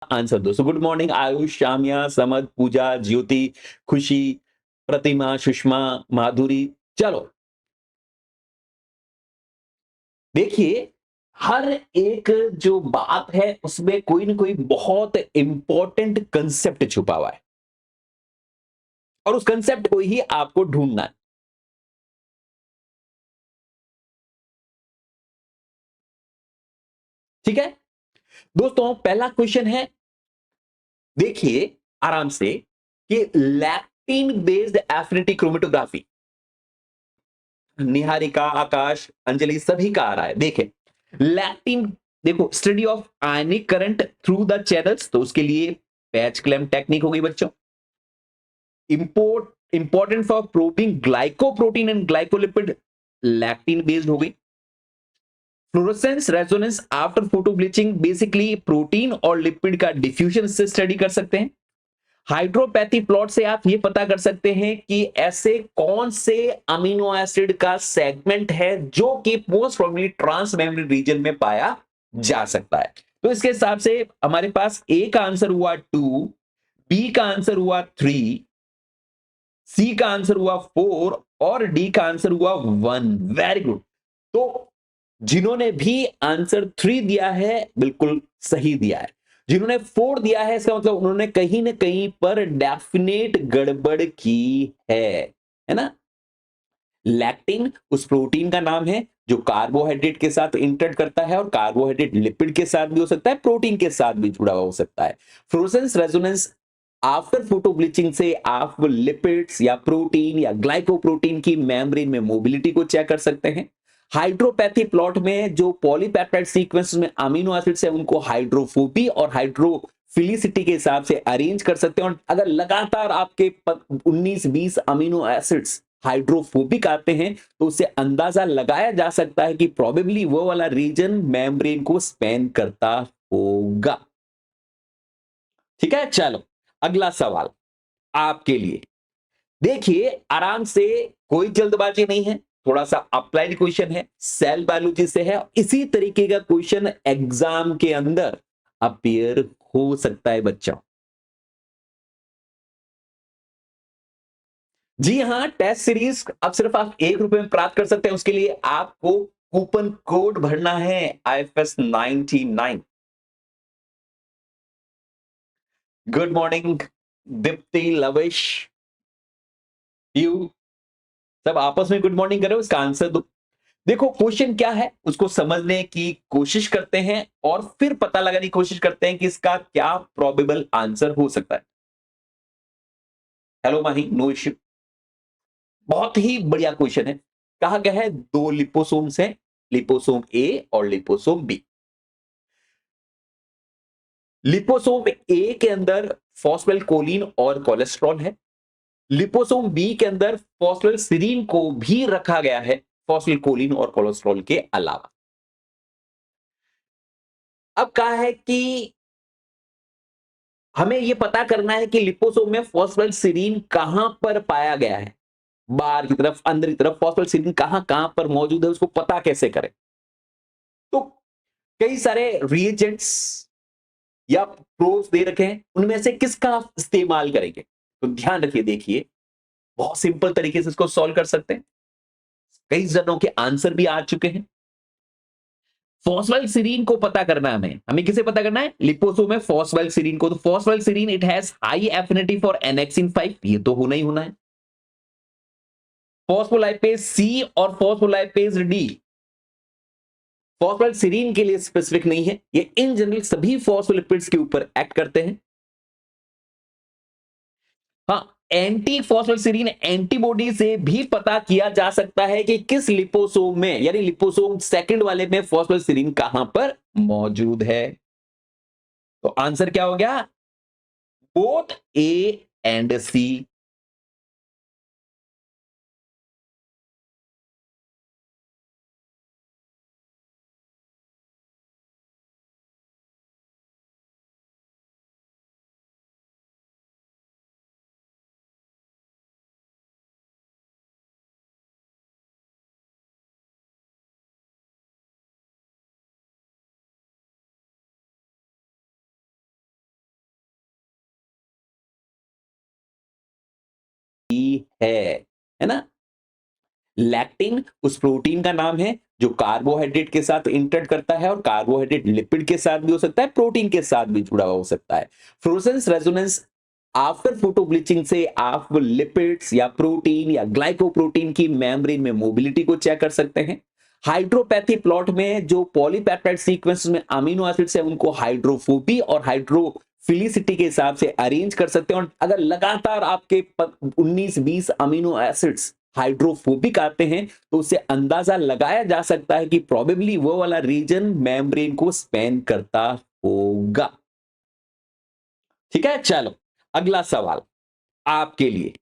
Answer दो। So good morning Ayush, Shamiya, Samad, पूजा, ज्योति, खुशी, प्रतिमा, सुषमा, माधुरी। चलो देखिए, हर एक जो बात है उसमें कोई ना कोई बहुत इंपॉर्टेंट कंसेप्ट छुपा हुआ है और उस कंसेप्ट को ही आपको ढूंढना है। ठीक है दोस्तों, पहला क्वेश्चन है, देखिए आराम से, कि lectin based affinity chromatography, Niharika, Akash, Anjali सभी का आ रहा है। देखें, लैक्टिन, देखो study of ionic current through the channels, तो उसके लिए पैच क्लैम्प टेक्निक हो गई बच्चों। Important for protein glycoprotein and glycolipid, lectin based हो गई। Fluorescence resonance after photo bleaching, basically protein और लिपिड का डिफ्यूजन से स्टडी कर सकते हैं। हाइड्रोपैथी प्लॉट से आप ये पता कर सकते हैं कि ऐसे कौन से अमीनो एसिड का सेगमेंट है जो कि most probably trans membrane region में पाया जा सकता है। तो इसके हिसाब से हमारे पास ए का आंसर हुआ 2, बी का आंसर हुआ 3, सी का आंसर हुआ 4 और डी का आंसर हुआ 1। Very good. तो जिन्होंने भी आंसर 3 दिया है बिल्कुल सही दिया है। जिन्होंने 4 दिया है इसका मतलब उन्होंने कहीं ना कहीं पर डेफिनेट गड़बड़ की है ना। लैक्टिन उस प्रोटीन का नाम है जो कार्बोहाइड्रेट के साथ इंटरेक्ट करता है, और कार्बोहाइड्रेट लिपिड के साथ भी हो सकता है, प्रोटीन के साथ भी जुड़ा हुआ हो सकता है। Fluorescence resonance after photo bleaching से आप लिपिड्स या प्रोटीन या ग्लाइकोप्रोटीन की मेम्ब्रेन में मोबिलिटी को चेक कर सकते हैं। हाइड्रोपैथी प्लॉट में जो पॉलीपेप्टाइड सीक्वेंस में अमीनो एसिड्स है उनको हाइड्रोफोबी और हाइड्रोफिलिसिटी के हिसाब से अरेंज कर सकते हैं, और अगर लगातार आपके 19-20 अमीनो एसिड्स हाइड्रोफोबिक आते हैं तो उससे अंदाजा लगाया जा सकता है कि प्रोबेबली वो वाला रीजन मेम्ब्रेन को स्पैन करता होगा। ठीक है, चलो अगला सवाल आपके लिए। देखिए आराम से, कोई जल्दबाजी नहीं है, थोड़ा सा अप्लाइड क्वेश्चन है, सेल बायोलॉजी से है, इसी तरीके का क्वेश्चन एग्जाम के अंदर अपियर हो सकता है बच्चों। जी हां, टेस्ट सीरीज अब सिर्फ आप ₹1 में प्राप्त कर सकते हैं। उसके लिए आपको कूपन कोड भरना है IFS 99। Good morning Deepti, lavish, you, सब आपस में गुड मॉर्निंग करो, इसका आंसर दो। देखो क्वेश्चन क्या है उसको समझने की कोशिश करते हैं और फिर पता लगाने की कोशिश करते हैं कि इसका क्या प्रोबेबल आंसर हो सकता है। हेलो माही, नो इश्यू। बहुत ही बढ़िया क्वेश्चन है। कहा गया है दो लिपोसोम्स हैं, लिपोसोम ए और लिपोसोम बी। लिपोसोम ए के अंदर फॉस्फेटकोलिन और कोलेस्ट्रॉल है। लिपोसोम बी के अंदर फॉस्फेटसीरीन को भी रखा गया है, फॉस्फेटकोलिन और कोलेस्ट्रॉल के अलावा। अब कहा है कि हमें यह पता करना है कि लिपोसोम में फॉस्फेटसीरीन कहां पर पाया गया है, बाहर की तरफ, अंदर की तरफ फॉस्फेटसीरीन कहां कहां पर मौजूद है, उसको पता कैसे करें। तो कई सारे रिएजेंट्स या प्रोब्स दे रखे हैं, उनमें से किसका आप इस्तेमाल करेंगे। तो ध्यान रखिए, देखिए बहुत सिंपल तरीके से इसको सॉल्व कर सकते हैं। कई जनों के आंसर भी आ चुके हैं। फॉस्फेटसीरीन को पता करना है हमें, किसे पता करना है, लिपोसोम में फॉस्फेटसीरीन को। तो phosphatidylserine it has high affinity for annexin 5, ये तो होना ही होना है। फॉस्फोलाइपेज सी और फॉस्फोलाइपेज डी फॉस्फेटसीरीन के लिए स्पेसिफिक नहीं है, ये इन जनरल सभी फॉस्फोलिपिड्स के ऊपर एक्ट करते हैं। हाँ, एंटी फॉस्फोलिपिड एंटीबॉडी से भी पता किया जा सकता है कि किस लिपोसोम में, यानी लिपोसोम सेकंड वाले में फॉस्फोलिपिड कहां पर मौजूद है। तो आंसर क्या हो गया, बोथ ए एंड सी। है ना। लैक्टिन उस प्रोटीन का नाम है जो कार्बोहाइड्रेट के साथ इंटरेक्ट करता है, और कार्बोहाइड्रेट लिपिड के साथ भी हो सकता है, प्रोटीन के साथ भी जुड़ा हुआ हो सकता है। Fluorescence resonance after photo bleaching से आप लिपिड्स या प्रोटीन या ग्लाइकोप्रोटीन की मेम्ब्रेन में मोबिलिटी को चेक कर सकते हैं। हाइड्रोपैथी प्लॉट में जो पॉलीपेप्टाइड सीक्वेंस में अमीनो एसिड्स है उनको हाइड्रोफोबी और हाइड्रोफिलिसिटी के हिसाब से अरेंज कर सकते हैं, और अगर लगातार आपके 19-20 अमीनो एसिड्स हाइड्रोफोबिक आते हैं तो उससे अंदाजा लगाया जा सकता है कि प्रोबेबली वो वाला रीजन मेम्ब्रेन को स्पैन करता होगा। ठीक है, चलो अगला सवाल आपके लिए।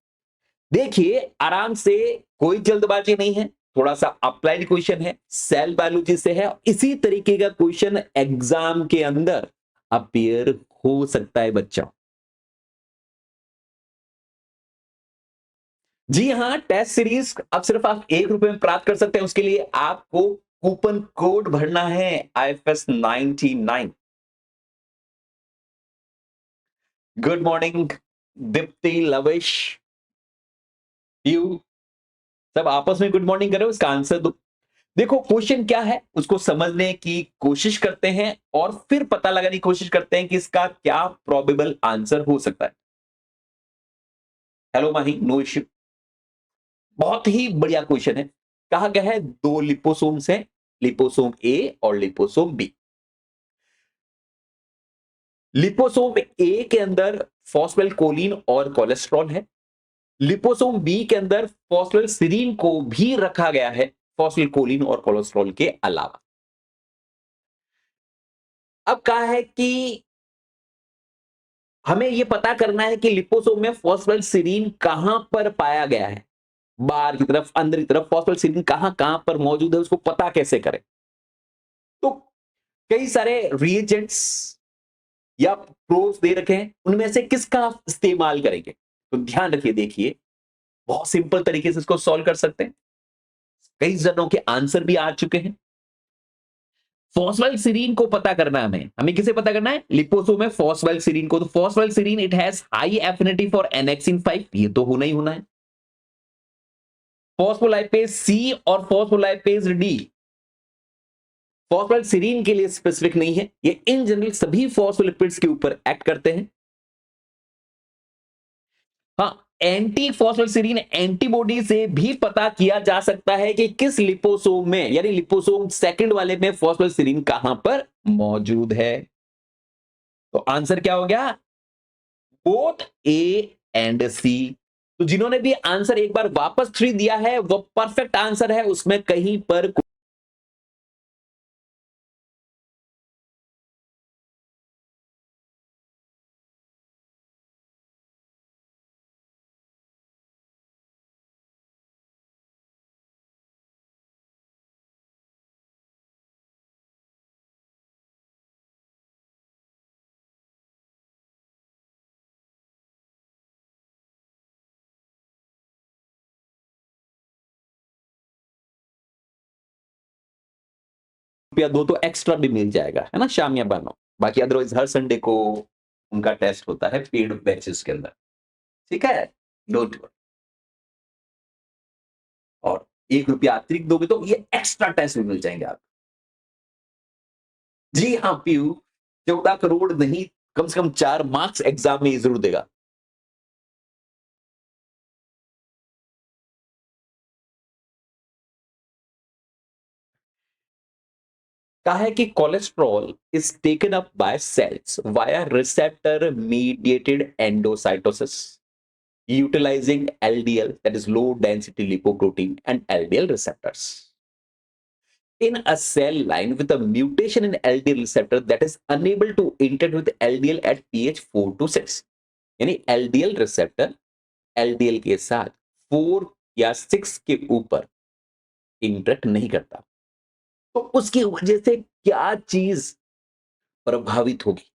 देखिए आराम से, कोई जल्दबाजी नहीं है, थोड़ा सा अप्लाइड क्वेश्चन है, सेल बायोलॉजी से है, इसी तरीके का क्वेश्चन एग्जाम के अंदर अपीयर हो सकता है बच्चों। जी हां, टेस्ट सीरीज अब सिर्फ आप ₹1 में प्राप्त कर सकते हैं। उसके लिए आपको कूपन कोड भरना है IFS99। Good morning Deepti, lavish, you सब आपस में गुड मॉर्निंग करो, इसका आंसर दो। देखो क्वेश्चन क्या है उसको समझने की कोशिश करते हैं और फिर पता लगाने की कोशिश करते हैं कि इसका क्या प्रोबेबल आंसर हो सकता है। हेलो माही, नो इश्यू। बहुत ही बढ़िया क्वेश्चन है। कहा गया है दो लिपोसोम्स हैं, लिपोसोम ए और लिपोसोम बी। लिपोसोम ए के अंदर फॉस्फेटकोलिन और कोलेस्ट्रॉल है। लिपोसोम बी के अंदर फॉस्फेटसिरीन को भी रखा गया है, फॉस्फेटकोलिन और कोलेस्ट्रॉल के अलावा। अब कहा है कि हमें यह पता करना है कि लिपोसोम में फॉस्फेटसिरीन कहां पर पाया गया है, बाहर की तरफ अंदर की तरफ फॉस्फेटसिरीन कहां कहां पर मौजूद है, उसको पता कैसे करें। तो कई सारे रिएजेंट्स या प्रोब्स दे रखे हैं, उनमें से किसका आप इस्तेमाल करेंगे। तो ध्यान रखिए, देखिए बहुत सिंपल तरीके से इसको सॉल्व कर सकते हैं। कई जनों के आंसर भी आ चुके हैं। फॉस्फेटसिरीन को पता करना है हमें, किसे पता करना है, लिपोसोम में फॉस्फेटसिरीन को। तो phosphatidylserine it has high affinity for annexin 5, ये तो होना ही होना है। फॉस्फोलाइपेज सी और फॉस्फोलाइपेज डी फॉस्फेटसिरीन के लिए स्पेसिफिक नहीं है, ये इन जनरल सभी फॉस्फोलिपिड्स के ऊपर एक्ट करते हैं। हाँ, एंटी फॉस्फेटसिरीन एंटीबॉडी से भी पता किया जा सकता है कि किस लिपोसोम में, यानी लिपोसोम सेकंड वाले में फॉस्फेटसिरीन कहां पर मौजूद है। तो आंसर क्या हो गया, बोथ ए एंड सी। तो जिन्होंने भी आंसर एक बार वापस 3 दिया है वो परफेक्ट आंसर है, उसमें कहीं पर रुपया दो तो एक्स्ट्रा भी मिल जाएगा, है ना शाम या बनो। बाकी अदरवाइज हर संडे को उनका टेस्ट होता है पेड बैचेस के अंदर, ठीक है, डोंट वरी। और ₹1 अतिरिक्त दोगे तो ये एक्स्ट्रा टेस्ट भी मिल जाएंगे आप। जी हाँ पीयू, 14 करोड़ नहीं, कम से कम 4 मार्क्स एग्जाम में ये जरूर देगा। कहा है कि cholesterol is taken up by cells via receptor mediated endocytosis utilizing LDL, that is low density lipoprotein, and LDL receptors. In a cell line with a mutation in LDL receptor that is unable to interact with LDL at pH 4 to 6, यानी LDL receptor LDL के साथ 4 या 6 के ऊपर interact नहीं करता, तो उसकी वजह से क्या चीज प्रभावित होगी,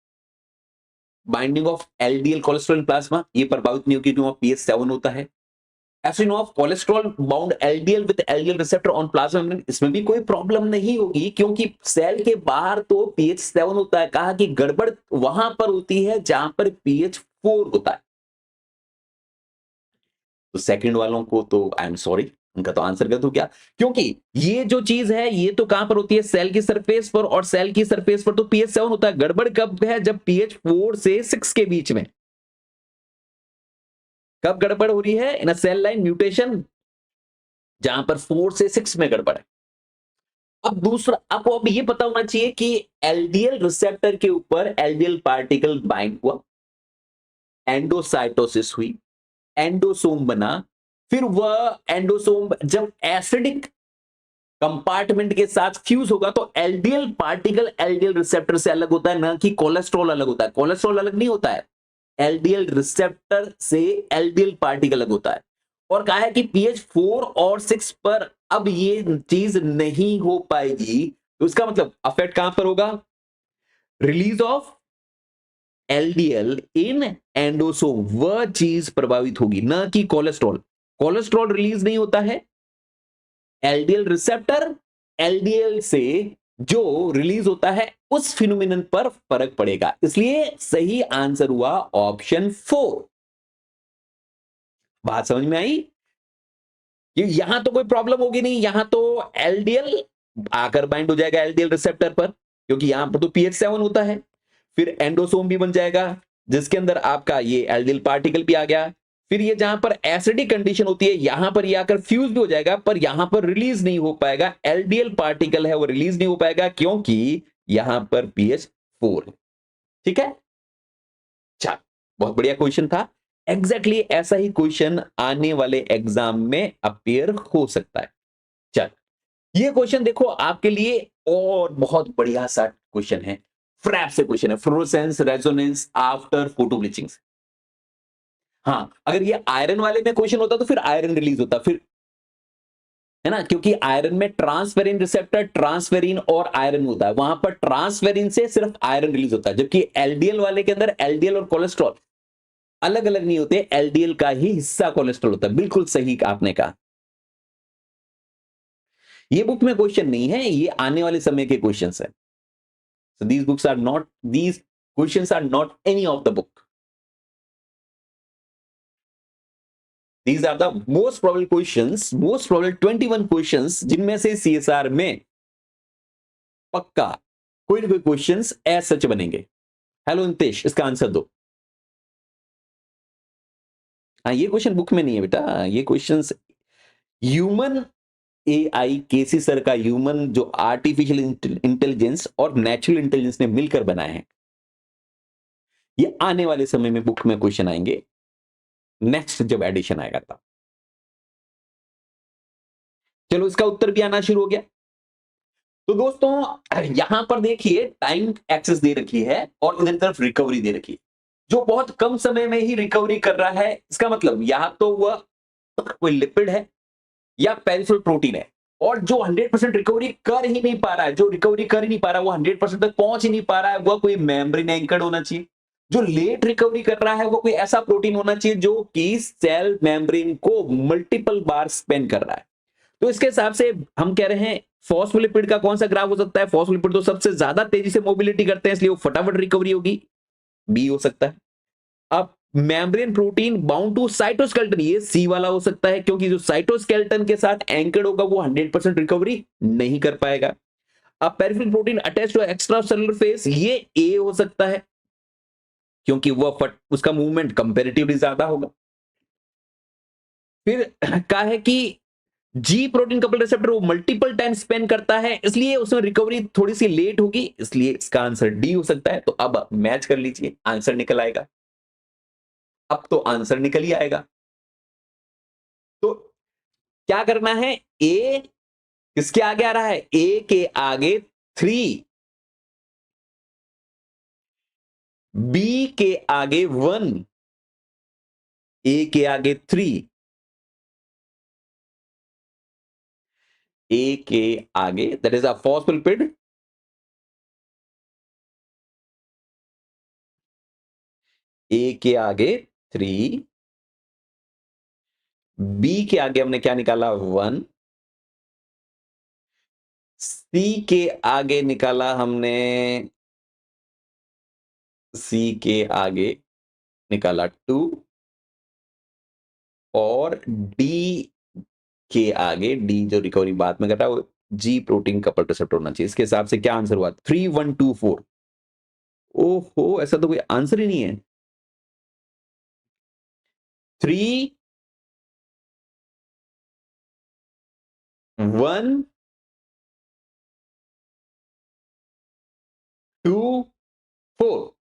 binding of LDL cholesterol plasma ये प्रभावित नहीं होगी क्योंकि पीएच 7 होता है। एसिन of cholesterol bound LDL with LDL receptor on plasma membrane, इसमें भी कोई प्रॉब्लम नहीं होगी क्योंकि सेल के बाहर तो पीएच 7 होता है। कहा कि गड़बड़ वहां पर होती है जहां पर पीएच 4 होता है। तो सेकंड वालों को तो आई एम सॉरी, उनका तो आंसर गलत हो गया, क्योंकि ये जो चीज है ये तो कहां पर होती है, सेल की सरफेस पर, और सेल की सरफेस पर तो पीएच 7 होता है। गड़बड़ कब है, जब पीएच 4 से 6 के बीच में। कब गड़बड़ हो रही है, इन अ सेल लाइन म्यूटेशन, जहां पर 4 से 6 में गड़बड़ है। अब दूसरा, आपको अब ये पता होना चाहिए कि एलडीएल रिसेप्टर के ऊपर एलडीएल पार्टिकल बाइंड हुआ, एंडोसाइटोसिस हुई, एंडोसोम बना, फिर वह एंडोसोम जब एसिडिक कंपार्टमेंट के साथ फ्यूज होगा तो एलडीएल पार्टिकल एलडीएल रिसेप्टर से अलग होता है, ना कि कोलेस्ट्रॉल अलग होता है। कोलेस्ट्रॉल अलग नहीं होता है, एलडीएल रिसेप्टर से एलडीएल पार्टिकल अलग होता है। और कहा है कि पीएच 4 और 6 पर अब ये चीज नहीं हो पाएगी, तो इसका मतलब अफेक्ट कहां पर होगा, release of LDL in endosome, वह चीज प्रभावित होगी, ना कि कोलेस्ट्रॉल। कोलेस्ट्रॉल रिलीज नहीं होता है, एलडीएल रिसेप्टर एलडीएल से जो रिलीज होता है उस फिनोमिनन पर फर्क पड़ेगा। इसलिए सही आंसर हुआ ऑप्शन 4। बात समझ में आई, कि यहां तो कोई प्रॉब्लम होगी नहीं, यहां तो एलडीएल आकर बाइंड हो जाएगा एलडीएल रिसेप्टर पर, क्योंकि यहां पर तो पीएच 7 होता है। फिर एंडोसोम भी बन जाएगा, जिसके अंदर आपका ये एल्डिल पार्टिकल भी आ गया। फिर ये जहां पर एसिडिक कंडीशन होती है, यहां पर ये आकर फ्यूज भी हो जाएगा, पर यहां पर रिलीज नहीं हो पाएगा, एलडीएल पार्टिकल है वो रिलीज नहीं हो पाएगा, क्योंकि यहां पर पीएच 4 है। ठीक है, अच्छा, बहुत बढ़िया क्वेश्चन था। एग्जैक्टली ऐसा ही क्वेश्चन आने वाले एग्जाम में अपियर हो सकता है। चल, ये क्वेश्चन देखो आपके लिए, और बहुत बढ़िया सा क्वेश्चन है, फ्रैप से क्वेश्चन है, fluorescence resonance after photo bleaching. हाँ, अगर ये आयरन वाले में क्वेश्चन होता तो फिर आयरन रिलीज होता, फिर है ना, क्योंकि आयरन में ट्रांसफेरिन रिसेप्टर, ट्रांसफेरिन और आयरन होता है, वहां पर ट्रांसफेरिन से सिर्फ आयरन रिलीज होता है, जबकि एलडीएल वाले के अंदर एलडीएल और कोलेस्ट्रॉल अलग अलग नहीं होते, एलडीएल का ही हिस्सा कोलेस्ट्रॉल होता है। बिल्कुल सही आपने कहा, ये बुक में क्वेश्चन नहीं है, ये आने वाले समय के क्वेश्चन है। So these questions are not any of the book. These are the most probable questions, most probable 21 questions, जिनमें से सीएसआर में पक्का कोई ना कोई क्वेश्चंस एज सच बनेंगे। हेलो नितेश, इसका आंसर दो। हाँ, ये क्वेश्चन बुक में नहीं है बेटा, ये क्वेश्चंस ह्यूमन एआई, केसी सर का ह्यूमन जो आर्टिफिशियल इंटेलिजेंस और नेचुरल इंटेलिजेंस ने मिलकर बनाए हैं, ये आने वाले समय में बुक में क्वेश्चन आएंगे, नेक्स्ट जब एडिशन आएगा तब। चलो, इसका उत्तर भी आना शुरू हो गया। तो दोस्तों यहां पर देखिए टाइम एक्सेस दे रखी है और इधर तरफ रिकवरी दे रखी है, जो बहुत कम समय में ही रिकवरी कर रहा है। इसका मतलब या तो वह कोई लिपिड है या पेरिफेरल प्रोटीन है, और जो 100% रिकवरी कर ही नहीं पा रहा है, जो रिकवरी कर ही नहीं पा रहा है, वो 100% तक पहुंच ही नहीं पा रहा है, वह कोई मेम्ब्रेन एंकर्ड होना चाहिए। जो लेट रिकवरी कर रहा है वो कोई ऐसा प्रोटीन होना चाहिए जो कि सेल मेम्ब्रेन को मल्टीपल बार स्पेन कर रहा है। तो इसके हिसाब से हम कह रहे हैं फॉस्फोलिपिड का कौन सा ग्राफ हो सकता है, फॉस्फोलिपिड तो सबसे ज्यादा तेजी से मोबिलिटी करते हैं, इसलिए वो फटाफट रिकवरी होगी, बी हो सकता है। अब membrane protein bound to cytoskeleton, ये सी वाला हो सकता है, क्योंकि जो साइटोस्केलेटन के साथ एंकर्ड होगा वो 100% रिकवरी नहीं कर पाएगा। अब peripheral protein attach to extra cellular face, ये ए हो सकता है, क्योंकि वह उसका मूवमेंट कंपेरेटिवली ज्यादा होगा। फिर कहा है कि जी प्रोटीन कपल रिसेप्टर वो मल्टीपल टाइम स्पेंड करता है, इसलिए उसमें रिकवरी थोड़ी सी लेट होगी, इसलिए इसका आंसर डी हो सकता है। तो अब मैच कर लीजिए, आंसर निकल आएगा। अब तो आंसर निकल ही आएगा। तो क्या करना है, ए किसके आगे आ रहा है, ए के आगे 3, बी के आगे 1, ए के आगे 3, ए के आगे दैट इज अ फॉस्फोलिपिड, ए के आगे 3, बी के आगे हमने क्या निकाला 1, सी के आगे निकाला हमने, सी के आगे निकाला 2, और डी के आगे, डी जो रिकवरी बाद में कर रहा है वो जी प्रोटीन कपल रिसेप्टर होना चाहिए। इसके हिसाब से क्या आंसर हुआ? 3124। ओहो, ऐसा तो कोई आंसर ही नहीं है। 3124।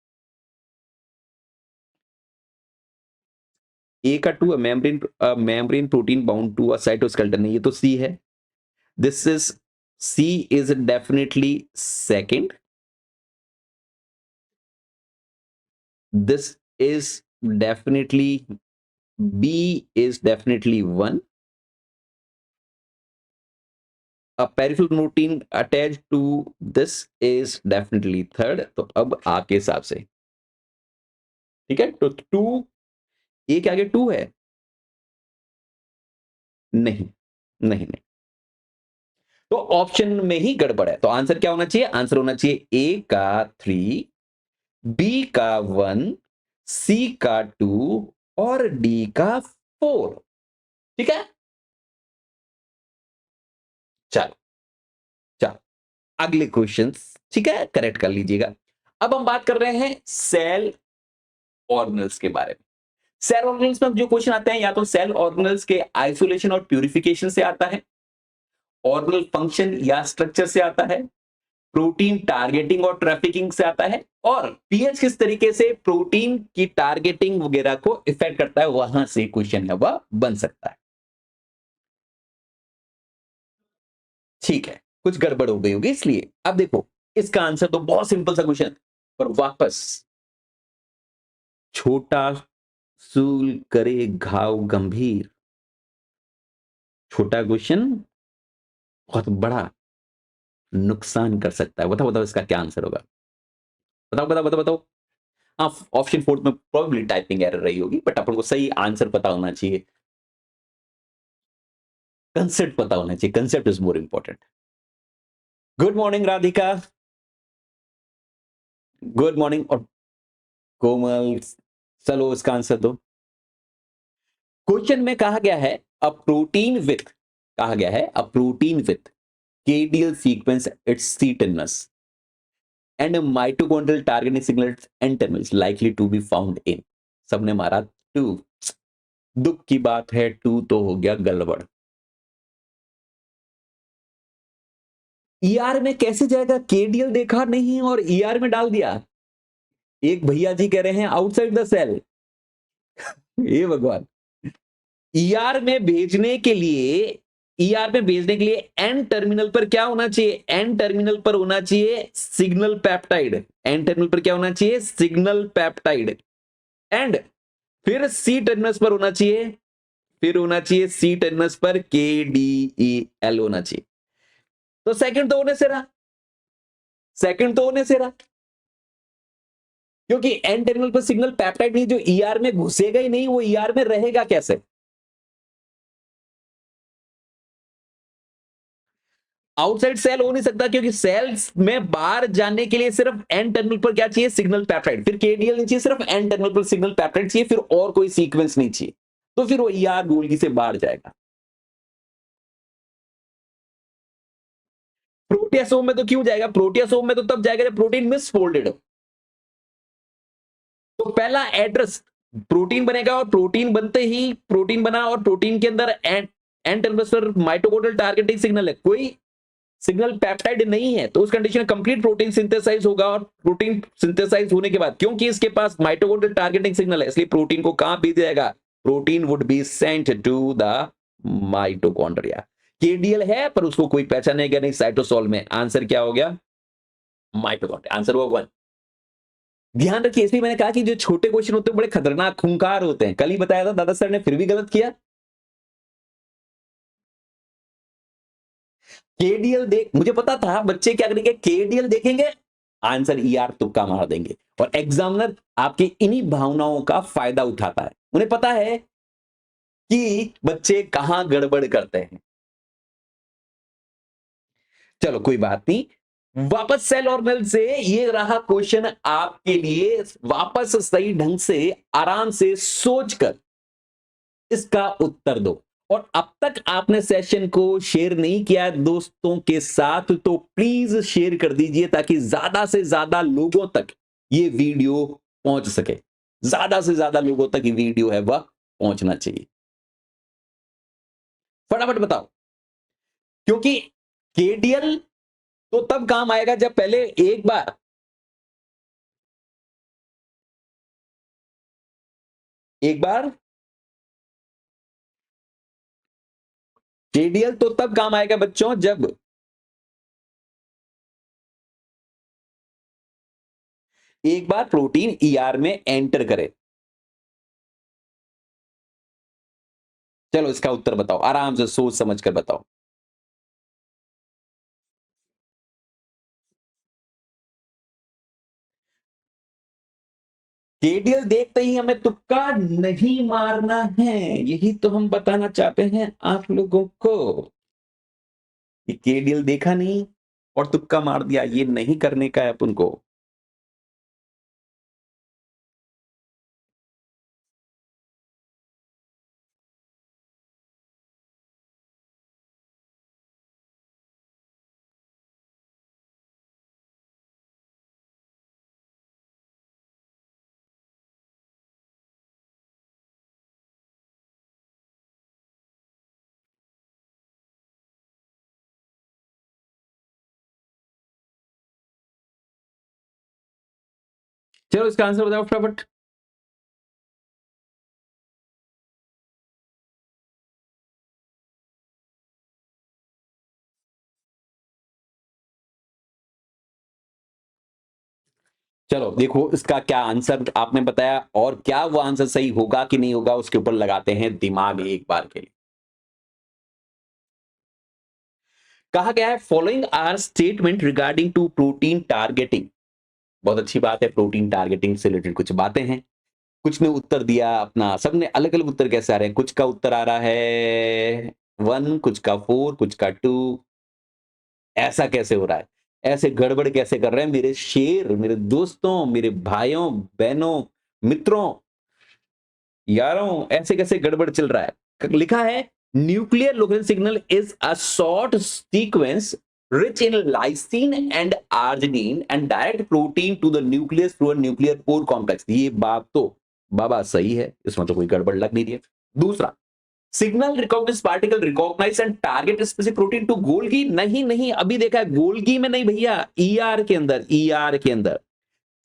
ए का 2 membrane protein bound to a cytoskeleton है, ये तो सी है। This is C is definitely second, this is definitely, B is definitely one. A peripheral protein attached to this is definitely third. तो अब आपके हिसाब से ठीक है, तो टू, ए के आगे टू है? नहीं, नहीं, नहीं। तो ऑप्शन में ही गड़बड़ है। तो आंसर क्या होना चाहिए? आंसर होना चाहिए ए का 3, बी का 1, सी का 2 और डी का 4। ठीक है, चलो चलो अगले क्वेश्चंस, ठीक है, करेक्ट कर लीजिएगा। अब हम बात कर रहे हैं सेल ऑर्गेनल्स के बारे में। सेल ऑर्गेनल्स में जो क्वेश्चन आते हैं या तो सेल ऑर्गेनल्स के आइसोलेशन और प्यूरिफिकेशन से आता है, ऑर्गेनल फंक्शन या स्ट्रक्चर से आता है, प्रोटीन टारगेटिंग और ट्रैफिकिंग से आता है, और पीएच किस तरीके से प्रोटीन की टारगेटिंग वगैरह को इफेक्ट करता है, वहां से क्वेश्चन है वह बन सकता है। ठीक है, कुछ गड़बड़ हो गई होगी इसलिए। अब देखो, इसका आंसर तो बहुत सिंपल सा क्वेश्चन, पर वापस छोटा सूल करे घाव गंभीर। छोटा क्वेश्चन बहुत बड़ा नुकसान कर सकता है। बताओ बताओ इसका क्या आंसर होगा? बताओ बताओ बताओ बताओ। हाँ, ऑप्शन फोर्थ में प्रोबेबली टाइपिंग एरर रही होगी, बट अपन को सही आंसर पता होना चाहिए, कंसेप्ट पता होना चाहिए। Concept is more important. Good morning Radhika, good morning. और कोमल, चलो इसका आंसर दो। क्वेश्चन में कहा गया है अ प्रोटीन विथ, कहा गया है a protein with KDL sequence it's C terminus and mitochondrial targeting signals and terminals likely to be found in. सबने मारा टू। दुख की बात है, टू तो हो गया गड़बड़। ER में कैसे जाएगा? KDL देखा नहीं और ER में डाल दिया। एक भैया जी कह रहे हैं आउटसाइड द सेल। हे भगवान। ER में भेजने के लिए, ER में भेजने के लिए एन टर्मिनल पर क्या होना चाहिए? एन टर्मिनल पर होना चाहिए सिग्नल पेप्टाइड। एन टर्मिनल पर क्या होना चाहिए? Signal peptide. एंड फिर सी टर्मिनस पर होना चाहिए, फिर होना चाहिए सी टर्मिनस पर KDEL होना चाहिए। तो सेकंड तो होने से रहा, सेकंड तो होने से रहा, क्योंकि एन टर्मिनल पर सिग्नल पेप्टाइड नहीं, जो ER में घुसेगा ही नहीं, वो ER में रहेगा कैसे? आउटसाइड सेल हो नहीं सकता, क्योंकि सेल्स में बाहर जाने के लिए सिर्फ एन टर्मिनल पर क्या चाहिए? Signal peptide. फिर KDL नहीं चाहिए, सिर्फ एन टर्मिनल पर सिग्नल पेप्टाइड चाहिए, फिर और कोई सीक्वेंस नहीं चाहिए। तो फिर वो ER गोल्गी से बाहर जाएगा। प्रोटियासोम में तो क्यों जाएगा? प्रोटियासोम में तो तब जाएगा जब प्रोटीन मिसफोल्डेड हो। तो पहला एड्रेस, प्रोटीन बनेगा और प्रोटीन बनते ही प्रोटीन बना और प्रोटीन के अंदर एन एन टर्मिनल पर माइटोकॉन्ड्रियल टारगेटिंग सिग्नल है, कोई सिग्नल पेप्टाइड नहीं है, तो उस कंडीशन में कंप्लीट प्रोटीन सिंथेसाइज होगा। और प्रोटीन सिंथेसाइज होने के बाद, क्योंकि इसके पास माइटोकॉन्ड्रियल टारगेटिंग सिग्नल है, इसलिए प्रोटीन को कहां भेजा जाएगा? Protein would be sent to the mitochondria. KDL है पर उसको कोई पहचानेगा नहीं साइटोसोल में। आंसर क्या हो गया? माइटोकॉन्ड्रिया। आंसर हुआ 1। ध्यान रखिए, इसलिए मैंने कहा कि जो छोटे क्वेश्चन होते हैं बड़े खतरनाक खूंखार होते हैं। कल ही बताया था दादा सर ने, फिर भी गलत किया। KDL देख, मुझे पता था बच्चे क्या करेंगे, KDL देखेंगे, आंसर ER तुक्का मार देंगे। और एग्जामिनर आपकी इन्हीं भावनाओं का फायदा उठाता है। उन्हें पता है कि बच्चे कहां गड़बड़ करते हैं। चलो कोई बात नहीं, वापस सेल ऑर्गेनल से ये रहा क्वेश्चन आपके लिए। वापस सही ढंग से आराम से सोचकर इसका उत्तर दो। और अब तक आपने सेशन को शेयर नहीं किया है दोस्तों के साथ तो प्लीज शेयर कर दीजिए ताकि ज्यादा से ज्यादा लोगों तक ये वीडियो पहुंच सके। ज्यादा से ज्यादा लोगों तक ये वीडियो है वह पहुंचना चाहिए। फटाफट बताओ, क्योंकि केडीएल तो तब काम आएगा जब पहले एक बार केडीएल तो तब काम आएगा बच्चों जब एक बार प्रोटीन ईआर में एंटर करे। चलो इसका उत्तर बताओ, आराम से सोच समझ कर बताओ। केडीएल देखते ही हमें तुक्का नहीं मारना है, यही तो हम बताना चाहते हैं आप लोगों को कि केडीएल देखा नहीं और तुक्का मार दिया, ये नहीं करने का है अपन को। चलो इसका आंसर बताओ फटाफट। चलो देखो इसका क्या आंसर आपने बताया और क्या वो आंसर सही होगा कि नहीं होगा उसके ऊपर लगाते हैं दिमाग एक बार के लिए। कहा गया है following are statement regarding to protein targeting. बहुत अच्छी बात है, प्रोटीन टारगेटिंग से रिलेटेड कुछ बातें हैं। कुछ ने उत्तर दिया अपना, सबने अलग अलग उत्तर कैसे आ रहे हैं, कुछ का उत्तर आ रहा है 1, कुछ का 4, कुछ का 2। ऐसा कैसे हो रहा है? ऐसे गड़बड़ कैसे कर रहे हैं मेरे शेर, मेरे दोस्तों, मेरे भाइयों बहनों, मित्रों, यारों, ऐसे कैसे गड़बड़ चल रहा है? लिखा है nuclear local signal is a short sequence rich in lysine and arginine and direct protein to the nucleus through a nuclear pore complex। ये बात तो बाबा सही है, इसमें तो कोई गड़बड़ लग नहीं रही है। दूसरा, signal recognition particle recognize and target specific protein to Golgi. नहीं नहीं, अभी देखा है गोल्गी में नहीं भैया, ईआर के अंदर, ईआर के अंदर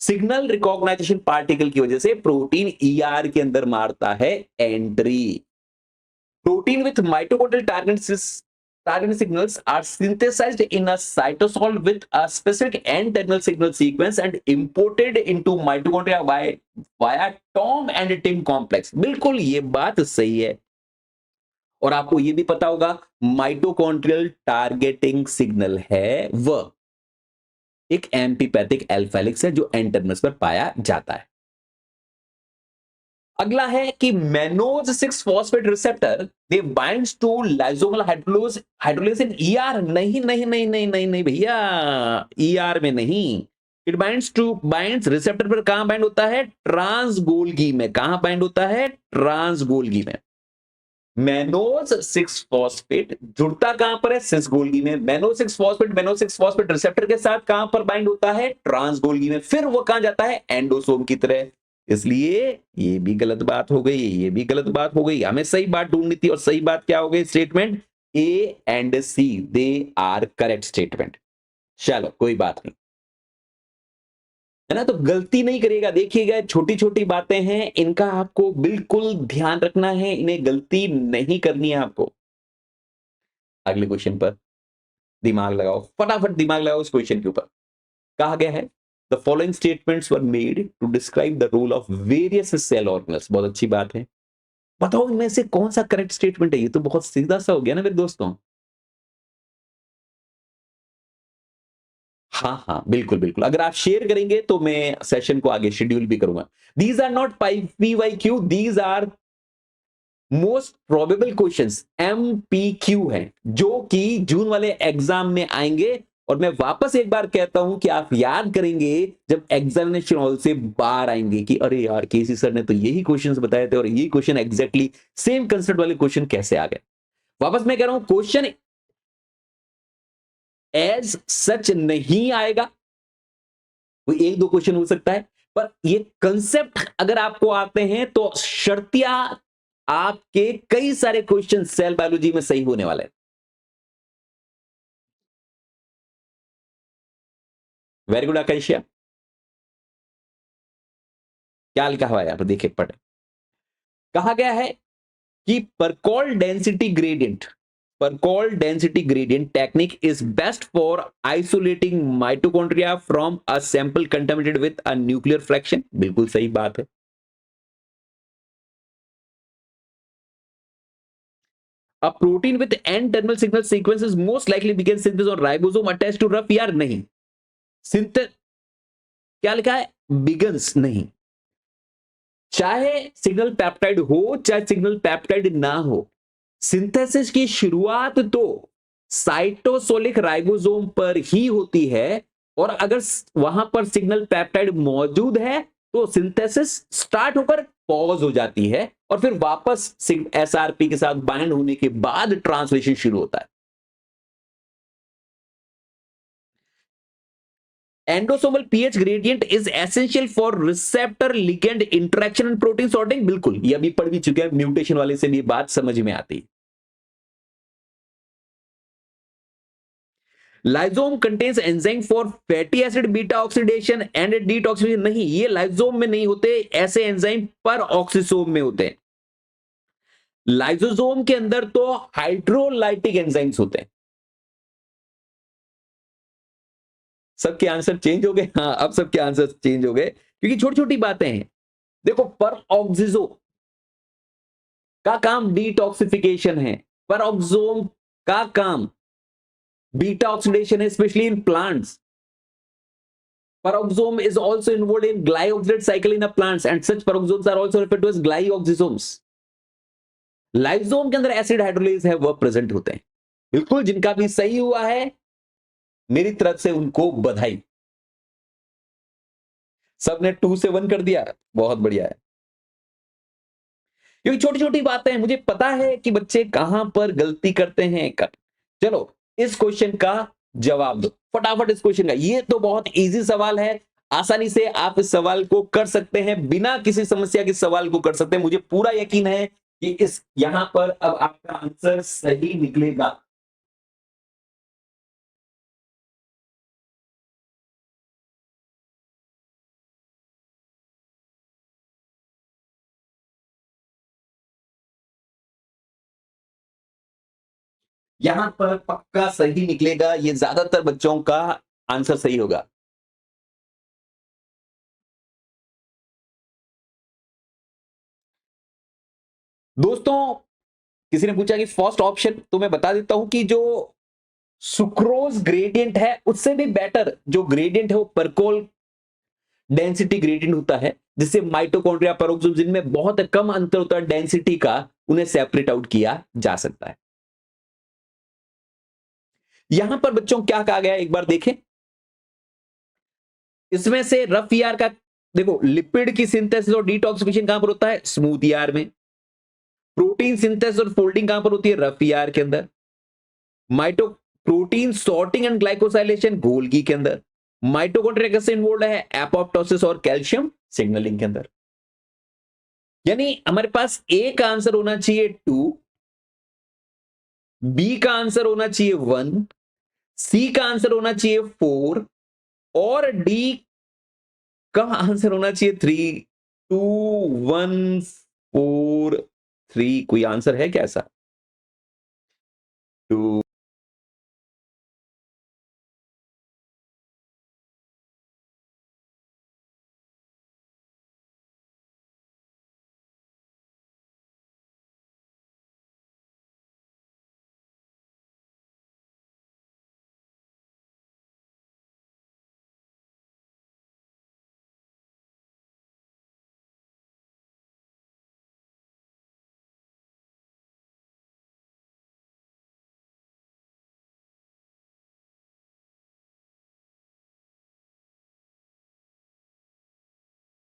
सिग्नल रिकॉग्नाइजेशन पार्टिकल की वजह से प्रोटीन ईआर के अंदर मारता है entry. Protein with mitochondrial target signals are synthesized in a cytosol with a specific N-terminal signal sequence and imported into mitochondria via Tom and Tim complex। बिल्कुल ये बात सही है। और आपको ये भी पता होगा माइटोकॉन्ड्रियल टारगेटिंग सिग्नल है वह एक एम्पीपैथिक अल्फा हेलिक्स है जो एन टर्मिनस पर पाया जाता है। अगला है कि mannose 6 phosphate receptor they binds to lysosomal hydrolase in ER. नहीं नहीं नहीं नहीं नहीं नहीं भैया, ईआर में नहीं। इट बाइंड्स रिसेप्टर पर कहां बाइंड होता है? ट्रांस गोल्गी में। कहां बाइंड होता है? ट्रांस गोल्गी में। मैनोज 6 फॉस्फेट जुड़ता कहां पर है? सिस गोल्गी में। मैनोज 6 फॉस्फेट रिसेप्टर के साथ कहां पर बाइंड होता है? ट्रांस गोल्गी में। फिर वो कहां जाता है? एंडोसोम की तरह। इसलिए ये भी गलत बात हो गई, ये भी गलत बात हो गई। हमें सही बात ढूंढनी थी और सही बात क्या हो गई? Statement A and C they are correct statement. चलो कोई बात नहीं, है ना। तो गलती नहीं करिएगा, देखिएगा छोटी छोटी बातें हैं, इनका आपको बिल्कुल ध्यान रखना है, इन्हें गलती नहीं करनी है आपको। अगले क्वेश्चन पर दिमाग लगाओ, फटाफट दिमाग लगाओ इस क्वेश्चन के ऊपर। कहा गया है the following statements were made to describe the role of various cell organelles. बहुत अच्छी बात है, बताओ इनमें से कौन सा करेक्ट स्टेटमेंट है? ये तो बहुत सीधा सा हो गया ना मेरे दोस्तों। हाँ हाँ बिल्कुल बिल्कुल, अगर आप शेयर करेंगे तो मैं सेशन को आगे शेड्यूल भी करूंगा। These are not PYQ, these are most probable questions, MPQ है जो कि जून वाले एग्जाम में आएंगे। और मैं वापस एक बार कहता हूं कि आप याद करेंगे जब एग्जामिनेशन हॉल से बाहर आएंगे कि अरे यार केसी सर ने तो यही क्वेश्चंस बताए थे और यही क्वेश्चन एग्जैक्टली सेम कंसेप्ट वाले क्वेश्चन कैसे आ गए। वापस मैं कह रहा हूं क्वेश्चन एज सच नहीं आएगा, कोई एक दो क्वेश्चन हो सकता है, पर ये कंसेप्ट अगर आपको आते हैं तो शर्तिया आपके कई सारे क्वेश्चन सेल बायोलॉजी में सही होने वाले हैं। वेरी गुड आकाशिया, क्या लिखा हुआ है यहां पर देखिए पढ़े। कहा गया है कि Percol density gradient technique is best for isolating mitochondria from a sample contaminated with a nuclear fraction। बिल्कुल सही बात है। A protein with N-terminal signal sequence is most likely begins synthesis on ribosome attached to rough यार नहीं। Synth क्या लिखा है? Begins नहीं। चाहे सिग्नल पेप्टाइड हो चाहे सिग्नल पेप्टाइड ना हो, सिंथेसिस की शुरुआत तो साइटोसोलिक राइबोसोम पर ही होती है और अगर वहां पर सिग्नल पेप्टाइड मौजूद है तो सिंथेसिस स्टार्ट होकर पॉज हो जाती है और फिर वापस एसआरपी के साथ बाइंड होने के बाद ट्रांसलेशन शुरू होता है। Endosomal pH gradient is essential for receptor ligand interaction and protein sorting. बिल्कुल, ये अभी पढ़ भी चुके हैं, म्यूटेशन वाले से भी बात समझ में आती है। लाइजोम contains enzyme for fatty acid beta oxidation and detoxification. नहीं, ये लाइजोम में नहीं होते, ऐसे एंजाइम पर ऑक्सीसोम में होते हैं। लाइजोसोम के अंदर तो हाइड्रोलाइटिक एंजाइम्स होते हैं। सबके आंसर चेंज हो गए। हाँ, अब सबके आंसर चेंज हो गए क्योंकि छोटी छोटी बातें हैं। देखो, पर ऑक्सीजो का काम डिटॉक्सिफिकेशन है, पर ऑक्सोम का काम बीटा ऑक्सीडेशन है, specially in plants. Peroxisome is also involved in glyoxylate cycle in a plants and such peroxisomes are also referred to as glyoxysomes। लाइसोम के अंदर एसिड हाइड्रोलेज है, वह प्रेजेंट होते हैं। बिल्कुल, जिनका भी सही हुआ है मेरी तरफ से उनको बधाई। सबने 2 से 1 कर दिया, बहुत बढ़िया है। क्योंकि छोटी छोटी बातें हैं, मुझे पता है कि बच्चे कहां पर गलती करते हैं। चलो इस क्वेश्चन का जवाब दो फटाफट। इस क्वेश्चन का, ये तो बहुत इजी सवाल है, आसानी से आप इस सवाल को कर सकते हैं, बिना किसी समस्या के सवाल को कर सकते हैं। मुझे पूरा यकीन है कि इस यहां पर अब आपका आंसर सही निकलेगा। यहां पर पक्का सही निकलेगा, ये ज्यादातर बच्चों का आंसर सही होगा। दोस्तों, किसी ने पूछा कि फर्स्ट ऑप्शन, तो मैं बता देता हूं कि जो सुक्रोज ग्रेडियंट है उससे भी बेटर जो ग्रेडियंट है वो परकोल डेंसिटी ग्रेडियंट होता है, जिससे माइटोकॉन्ड्रिया पेरोक्सोम जिनमें बहुत कम अंतर होता है डेंसिटी का, उन्हें सेपरेट आउट किया जा सकता है। यहां पर बच्चों क्या कहा गया एक बार देखें। इसमें से रफ ईआर का देखो, लिपिड की सिंथेसिस और डिटॉक्सिफिकेशन कहां पर होता है? स्मूथ ईआर में। प्रोटीन सिंथेसिस और फोल्डिंग कहां पर होती है? रफ ईआर के अंदर। Mito protein sorting and glycosylation Golgi के अंदर। माइटोकॉन्ड्रिया कैसे इन्वॉल्व है? एपोप्टोसिस और कैल्शियम सिग्नलिंग के अंदर। यानी हमारे पास ए का आंसर होना चाहिए 2, बी का आंसर होना चाहिए 1, सी का आंसर होना चाहिए 4 और डी का आंसर होना चाहिए 3। 2 1 4 3। कोई आंसर है क्या ऐसा?